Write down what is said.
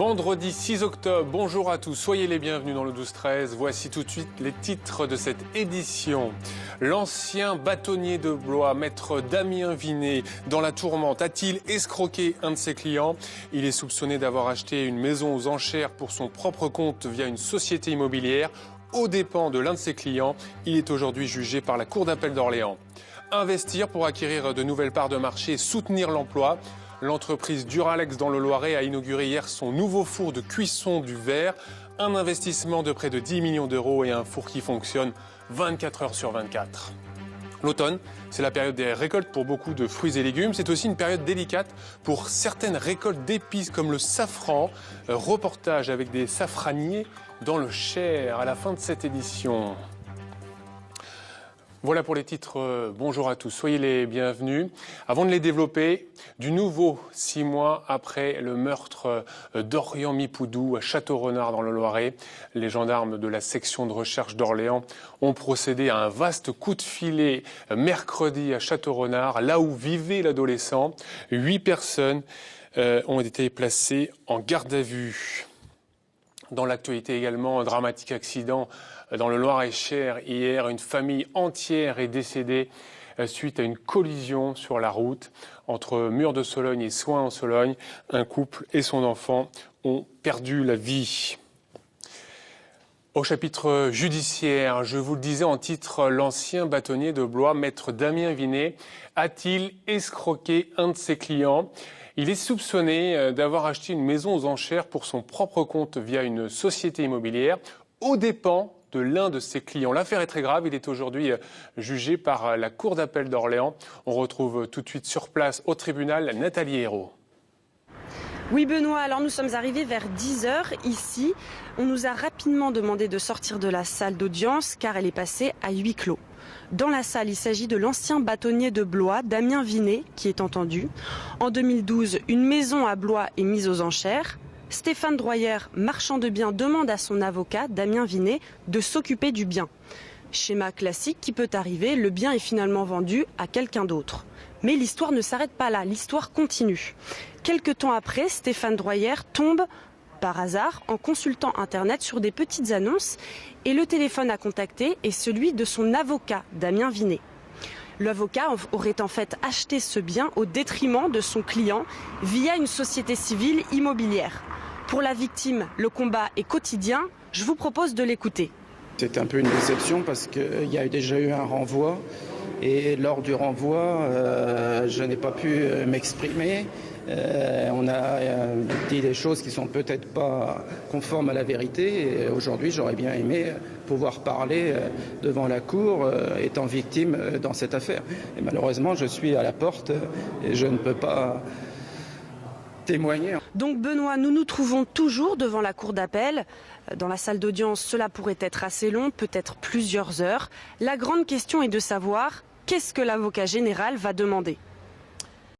Vendredi 6 octobre, bonjour à tous, soyez les bienvenus dans le 12-13. Voici tout de suite les titres de cette édition. L'ancien bâtonnier de Blois, maître Damien Vinet, dans la tourmente, a-t-il escroqué un de ses clients? Il est soupçonné d'avoir acheté une maison aux enchères pour son propre compte via une société immobilière aux dépens de l'un de ses clients. Il est aujourd'hui jugé par la Cour d'appel d'Orléans. Investir pour acquérir de nouvelles parts de marché et soutenir l'emploi. L'entreprise Duralex dans le Loiret a inauguré hier son nouveau four de cuisson du verre. Un investissement de près de 10 millions d'euros et un four qui fonctionne 24 heures sur 24. L'automne, c'est la période des récoltes pour beaucoup de fruits et légumes. C'est aussi une période délicate pour certaines récoltes d'épices comme le safran. Reportage avec des safraniers dans le Cher à la fin de cette édition. Voilà pour les titres. Bonjour à tous, soyez les bienvenus. Avant de les développer, du nouveau 6 mois après le meurtre d'Orient-Mipoudou à Château-Renard dans le Loiret, les gendarmes de la section de recherche d'Orléans ont procédé à un vaste coup de filet mercredi à Château-Renard, là où vivait l'adolescent. 8 personnes ont été placées en garde à vue. Dans l'actualité également, un dramatique accident dans le Loir-et-Cher. Hier, une famille entière est décédée suite à une collision sur la route entre Mur-de-Sologne et Soins-en-Sologne. Un couple et son enfant ont perdu la vie. Au chapitre judiciaire, je vous le disais en titre, l'ancien bâtonnier de Blois, maître Damien Vinet, a-t-il escroqué un de ses clients ? Il est soupçonné d'avoir acheté une maison aux enchères pour son propre compte via une société immobilière aux dépens de l'un de ses clients. L'affaire est très grave, il est aujourd'hui jugé par la Cour d'appel d'Orléans. On retrouve tout de suite sur place au tribunal Nathalie Hérault. Oui Benoît, alors nous sommes arrivés vers 10h ici. On nous a rapidement demandé de sortir de la salle d'audience car elle est passée à huis clos. Dans la salle, il s'agit de l'ancien bâtonnier de Blois, Damien Vinet, qui est entendu. En 2012, une maison à Blois est mise aux enchères. Stéphane Droyer, marchand de biens, demande à son avocat, Damien Vinet, de s'occuper du bien. Schéma classique qui peut arriver, le bien est finalement vendu à quelqu'un d'autre. Mais l'histoire ne s'arrête pas là, l'histoire continue. Quelque temps après, Stéphane Droyer tombe par hasard en consultant Internet sur des petites annonces et le téléphone à contacter est celui de son avocat, Damien Vinet. L'avocat aurait en fait acheté ce bien au détriment de son client via une société civile immobilière. Pour la victime, le combat est quotidien. Je vous propose de l'écouter. C'est un peu une déception parce qu'il y a déjà eu un renvoi et lors du renvoi, je n'ai pas pu m'exprimer. On a dit des choses qui sont peut-être pas conformes à la vérité et aujourd'hui j'aurais bien aimé pouvoir parler devant la cour étant victime dans cette affaire. Et malheureusement je suis à la porte et je ne peux pas témoigner. Donc Benoît, nous nous trouvons toujours devant la cour d'appel. Dans la salle d'audience, cela pourrait être assez long, peut-être plusieurs heures. La grande question est de savoir qu'est-ce que l'avocat général va demander.